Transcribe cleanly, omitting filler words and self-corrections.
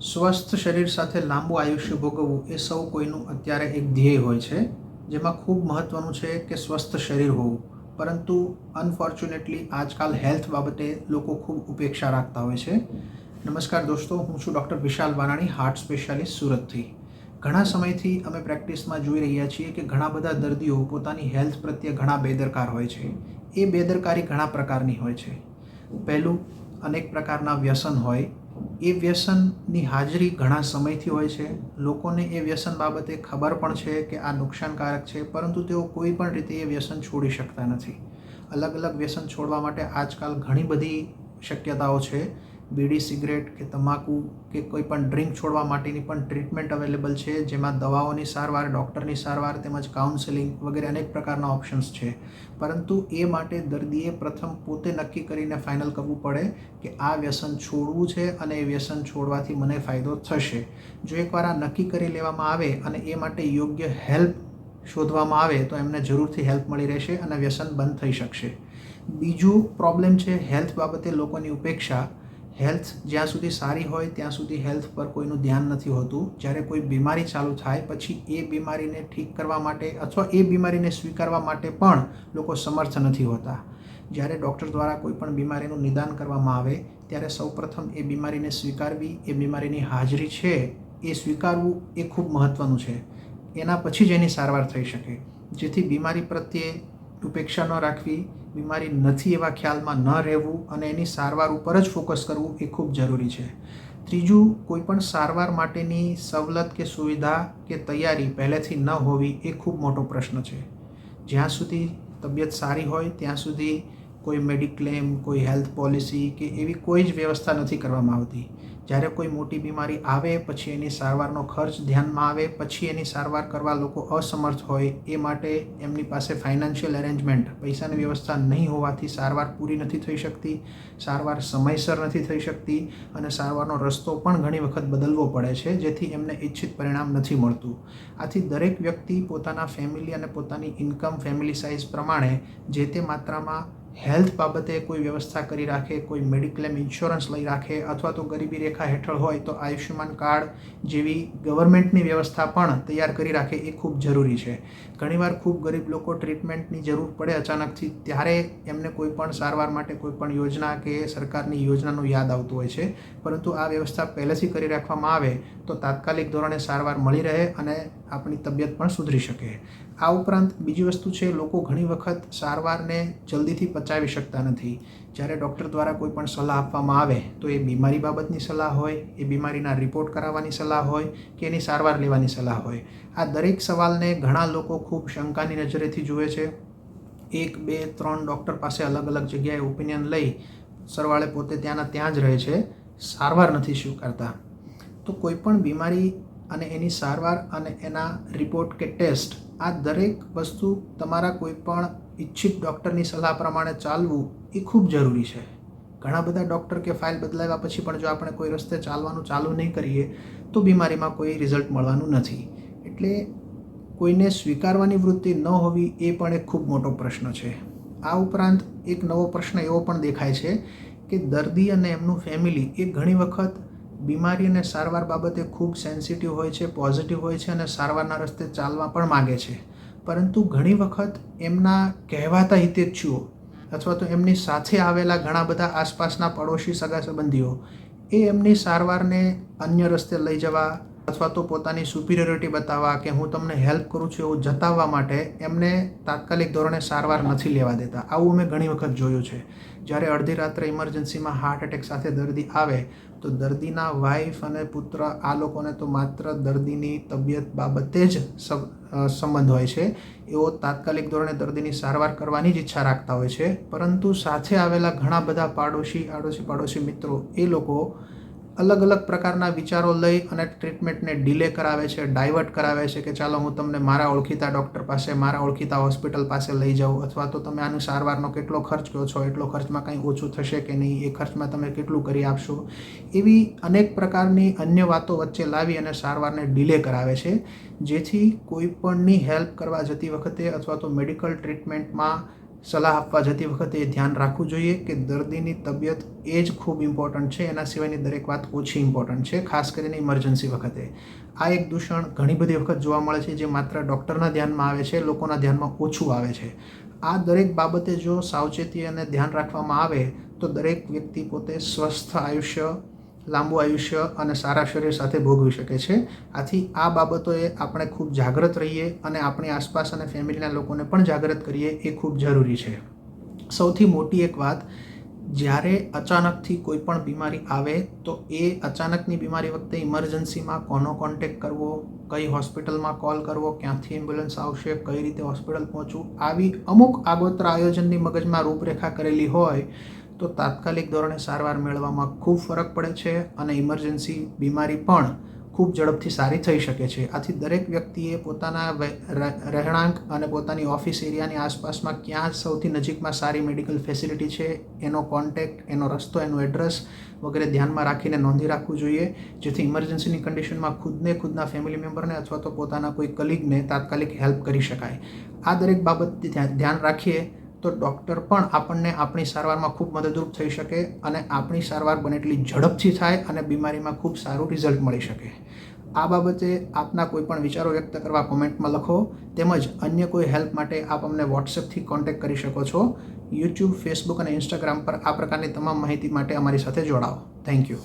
સ્વસ્થ શરીર સાથે લાંબુ આયુષ્ય ભોગવવું એ સૌ કોઈનું અત્યારે એક ધ્યેય હોય છે, જેમાં ખૂબ મહત્ત્વનું છે કે સ્વસ્થ શરીર હોવું. પરંતુ અનફોર્ચ્યુનેટલી આજકાલ હેલ્થ બાબતે લોકો ખૂબ ઉપેક્ષા રાખતા હોય છે. નમસ્કાર દોસ્તો, હું છું ડૉક્ટર વિશાલ વાનાણી, હાર્ટ સ્પેશિયાલિસ્ટ, સુરતથી. ઘણા સમયથી અમે પ્રેક્ટિસમાં જોઈ રહ્યા છીએ કે ઘણા બધા દર્દીઓ પોતાની હેલ્થ પ્રત્યે ઘણા બેદરકાર હોય છે. એ બેદરકારી ઘણા પ્રકારની હોય છે. પહેલું, અનેક પ્રકારના વ્યસન હોય. એ વ્યસનની હાજરી ઘણા સમયથી હોય છે. લોકોને એ વ્યસન બાબતે ખબર પણ છે કે આ નુકસાનકારક છે, પરંતુ તેઓ કોઈ પણ રીતે એ વ્યસન છોડી શકતા નથી. અલગ અલગ વ્યસન છોડવા માટે આજકાલ ઘણી બધી શક્યતાઓ છે. બીડી, સિગરેટ કે તમાકુ કે કોઈ પણ ડ્રિંક છોડવા માટેની પણ ટ્રીટમેન્ટ અવેલેબલ છે, જેમાં દવાઓની સારવાર, ડૉક્ટરની સારવાર તેમજ કાઉન્સેલિંગ વગેરે અનેક પ્રકારના ઓપ્શન્સ છે. પરંતુ એ માટે દર્દીએ પ્રથમ પોતે નક્કી કરીને ફાઇનલ કરવું પડે કે આ વ્યસન છોડવું છે અને એ વ્યસન છોડવાથી મને ફાયદો થશે. જો એકવાર આ નક્કી કરી લેવામાં આવે અને એ માટે યોગ્ય હેલ્પ શોધવામાં આવે તો એમને જરૂરથી હેલ્પ મળી રહેશે અને વ્યસન બંધ થઈ શકશે. બીજું પ્રોબ્લેમ છે હેલ્થ બાબતે લોકોની ઉપેક્ષા. હેલ્થ જ્યાં સુધી સારી હોય ત્યાં સુધી હેલ્થ પર કોઈનું ધ્યાન નથી હોતું. જ્યારે કોઈ બીમારી ચાલુ થાય પછી એ બીમારીને ઠીક કરવા માટે અથવા એ બીમારીને સ્વીકારવા માટે પણ લોકો સમર્થ નથી હોતા. જ્યારે ડૉક્ટર દ્વારા કોઈ પણ બીમારીનું નિદાન કરવામાં આવે ત્યારે સૌપ્રથમ એ બીમારીને સ્વીકારવી, એ બીમારીની હાજરી છે એ સ્વીકારવું એ ખૂબ મહત્ત્વનું છે. એના પછી જ એની સારવાર થઈ શકે. જેથી બીમારી પ્રત્યે ઉપેક્ષા ન રાખવી, બીમારી નથી એવા ખ્યાલમાં ન રહેવું અને એની સારવાર ઉપર જ ફોકસ કરવું એ ખૂબ જરૂરી છે. ત્રીજું, કોઈપણ સારવાર માટેની સવલત કે સુવિધા કે તૈયારી પહેલેથી ન હોવી એ ખૂબ મોટો પ્રશ્ન છે. જ્યાં સુધી તબિયત સારી હોય ત્યાં સુધી કોઈ મેડિક્લેમ, કોઈ હેલ્થ પોલિસી કે એવી કોઈ જ વ્યવસ્થા નથી કરવામાં આવતી. જ્યારે કોઈ મોટી બીમારી આવે પછી એની સારવારનો ખર્ચ ધ્યાનમાં આવે, પછી એની સારવાર કરવા લોકો અસમર્થ હોય, એ માટે એમની પાસે ફાઇનાન્શિયલ અરેન્જમેન્ટ, પૈસાની વ્યવસ્થા નહીં હોવાથી સારવાર પૂરી નથી થઈ શકતી, સારવાર સમયસર નથી થઈ શકતી અને સારવારનો રસ્તો પણ ઘણી વખત બદલવો પડે છે, જેથી એમને ઈચ્છિત પરિણામ નથી મળતું. આથી દરેક વ્યક્તિ પોતાના ફેમિલી અને પોતાની ઇન્કમ, ફેમિલી સાઇઝ પ્રમાણે જે તે માત્રામાં હેલ્થ બાબતે કોઈ વ્યવસ્થા કરી રાખે, કોઈ મેડિક્લેમ ઇન્સ્યોરન્સ લઈ રાખે, અથવા તો ગરીબી રેખા હેઠળ હોય તો આયુષ્યમાન કાર્ડ જેવી ગવર્મેન્ટની વ્યવસ્થા પણ તૈયાર કરી રાખે એ ખૂબ જરૂરી છે. ઘણીવાર ખૂબ ગરીબ લોકો ટ્રીટમેન્ટની જરૂર પડે અચાનકથી, ત્યારે એમને કોઈ પણ સારવાર માટે કોઈ પણ યોજના કે સરકારની યોજનાનું યાદ આવતું હોય છે. પરંતુ આ વ્યવસ્થા પહેલેથી કરી રાખવામાં આવે તો તાત્કાલિક ધોરણે સારવાર મળી રહે અને આપણી તબિયત પણ સુધરી શકે. આ ઉપરાંત બીજી વસ્તુ છે, લોકો ઘણી વખત સારવારને જલ્દીથી પચાવી શકતા નથી. જ્યારે ડૉક્ટર દ્વારા કોઈ પણ સલાહ આપવામાં આવે તો એ બીમારી બાબતની સલાહ હોય, એ બીમારીના રિપોર્ટ કરાવવાની સલાહ હોય કે એની સારવાર લેવાની સલાહ હોય. આ દરેક સવાલને ઘણા લોકો ખૂબ શંકાની નજરેથી જુએ છે. 1, 2, 3 ડૉક્ટર પાસે અલગ અલગ જગ્યાએ ઓપિનિયન લઈ સરવાળે પોતે ત્યાંના ત્યાં જ રહે છે, સારવાર નથી સ્વીકારતા. તો કોઈ પણ બીમારી અને એની સારવાર અને એના રિપોર્ટ કે ટેસ્ટ, આ દરેક વસ્તુ તમારા કોઈ પણ ઈચ્છિત ડૉક્ટરની સલાહ પ્રમાણે ચાલવું એ ખૂબ જરૂરી છે. ઘણા બધા ડૉક્ટર કે ફાઇલ બદલાવ્યા પછી પણ જો આપણે કોઈ રસ્તે ચાલવાનું ચાલુ નહીં કરીએ તો બીમારીમાં કોઈ રિઝલ્ટ મળવાનું નથી. એટલે કોઈને સ્વીકારવાની વૃત્તિ ન હોવી એ પણ એક ખૂબ મોટો પ્રશ્ન છે. આ ઉપરાંત એક નવો પ્રશ્ન એવો પણ દેખાય છે કે દર્દી અને એમનું ફેમિલી એ ઘણી વખત બીમારી અને સારવાર બાબતે ખૂબ સેન્સિટિવ હોય છે, પોઝિટિવ હોય છે અને સારવારના રસ્તે ચાલવા પણ માગે છે. પરંતુ ઘણી વખત એમના કહેવાતા હિતેચ્છુઓ અથવા તો એમની સાથે આવેલા ઘણા બધા આસપાસના પડોશી, સગા સંબંધીઓ એ એમની સારવારને અન્ય રસ્તે લઈ જવા અથવા તો પોતાની સુપિરિયોરિટી બતાવવા કે હું તમને હેલ્પ કરું છું એવું જતાવવા માટે એમને તાત્કાલિક ધોરણે સારવાર નથી લેવા દેતા. આવું મેં ઘણી વખત જોયું છે. જ્યારે અડધી રાત્રે ઇમરજન્સીમાં હાર્ટ એટેક સાથે દર્દી આવે તો દર્દીના વાઈફ અને પુત્ર આ લોકોને તો માત્ર દર્દીની તબિયત બાબતે જ સંબંધ હોય છે. એઓ તાત્કાલિક ધોરણે દર્દીની સારવાર કરવાની જ ઈચ્છા રાખતા હોય છે. પરંતુ સાથે આવેલા ઘણા બધા પાડોશી મિત્રો એ લોકો અલગ અલગ પ્રકારના વિચારો લઈ અને ટ્રીટમેન્ટને ડિલે કરાવે છે, ડાયવર્ટ કરાવે છે કે ચાલો હું તમને મારા ઓળખીતા ડૉક્ટર પાસે, મારા ઓળખીતા હોસ્પિટલ પાસે લઈ જાઉં, અથવા તો તમે આનું સારવારનો કેટલો ખર્ચ કહો છો, એટલો ખર્ચમાં કંઈ ઓછું થશે કે નહીં, એ ખર્ચમાં તમે કેટલું કરી આપશો. એવી અનેક પ્રકારની અન્ય વાતો વચ્ચે લાવી અને સારવારને ડિલે કરાવે છે, જેથી કોઈ પણની હેલ્પ કરવા જતી વખતે અથવા તો મેડિકલ ટ્રીટમેન્ટમાં સલાહ આપવા જતી વખતે એ ધ્યાન રાખવું જોઈએ કે દર્દીની તબિયત એ જ ખૂબ ઇમ્પોર્ટન્ટ છે, એના સિવાયની દરેક વાત ઓછી ઇમ્પોર્ટન્ટ છે, ખાસ કરીને ઇમરજન્સી વખતે. આ એક દૂષણ ઘણી બધી વખત જોવા મળે છે, જે માત્ર ડૉક્ટરના ધ્યાનમાં આવે છે, લોકોના ધ્યાનમાં ઓછું આવે છે. આ દરેક બાબતે જો સાવચેતી અને ધ્યાન રાખવામાં આવે તો દરેક વ્યક્તિ પોતે સ્વસ્થ આયુષ્ય, લાંબુ આયુષ્ય અને સારા શરીર સાથે ભોગવી શકે છે. આથી આ બાબતોએ આપણે ખૂબ જાગૃત રહીએ અને આપણી આસપાસ અને ફેમિલીના લોકોને પણ જાગૃત કરીએ એ ખૂબ જરૂરી છે. સૌથી મોટી એક વાત, જ્યારે અચાનકથી કોઈ પણ બીમારી આવે તો એ અચાનકની બીમારી વખતે ઇમરજન્સીમાં કોનો કોન્ટેક્ટ કરવો, કઈ હોસ્પિટલમાં કોલ કરવો, ક્યાંથી એમ્બ્યુલન્સ આવશે, કઈ રીતે હોસ્પિટલ પહોંચવું, આવી અમુક આગોતરા આયોજનની મગજમાં રૂપરેખા કરેલી હોય તો તાત્કાલિક ધોરણે સારવાર મેળવવામાં ખૂબ ફરક પડે છે અને ઇમરજન્સી બીમારી પણ ખૂબ ઝડપથી સારી થઈ શકે છે. આથી દરેક વ્યક્તિએ પોતાના રહેણાંક અને પોતાની ઓફિસ એરિયાની આસપાસમાં ક્યાં સૌથી નજીકમાં સારી મેડિકલ ફેસિલિટી છે, એનો કોન્ટેક્ટ, એનો રસ્તો, એનું એડ્રેસ વગેરે ધ્યાનમાં રાખીને નોંધી રાખવું જોઈએ, જેથી ઇમરજન્સીની કન્ડિશનમાં ખુદના ફેમિલી મેમ્બરને અથવા તો પોતાના કોઈ કલીગને તાત્કાલિક હેલ્પ કરી શકાય. આ દરેક બાબત ધ્યાન રાખીએ તો ડૉક્ટર પણ આપણને આપણી સારવારમાં ખૂબ મદદરૂપ થઈ શકે અને આપણી સારવાર બને એટલી ઝડપથી થાય અને બીમારીમાં ખૂબ સારું રિઝલ્ટ મળી શકે. આ બાબતે આપના કોઈ પણ વિચારો વ્યક્ત કરવા કોમેન્ટમાં લખો, તેમજ અન્ય કોઈ હેલ્પ માટે આપ અમને વોટ્સએપથી કોન્ટેક્ટ કરી શકો છો. યુટ્યુબ, ફેસબુક અને ઇન્સ્ટાગ્રામ પર આ પ્રકારની તમામ માહિતી માટે અમારી સાથે જોડાઓ. Thank you.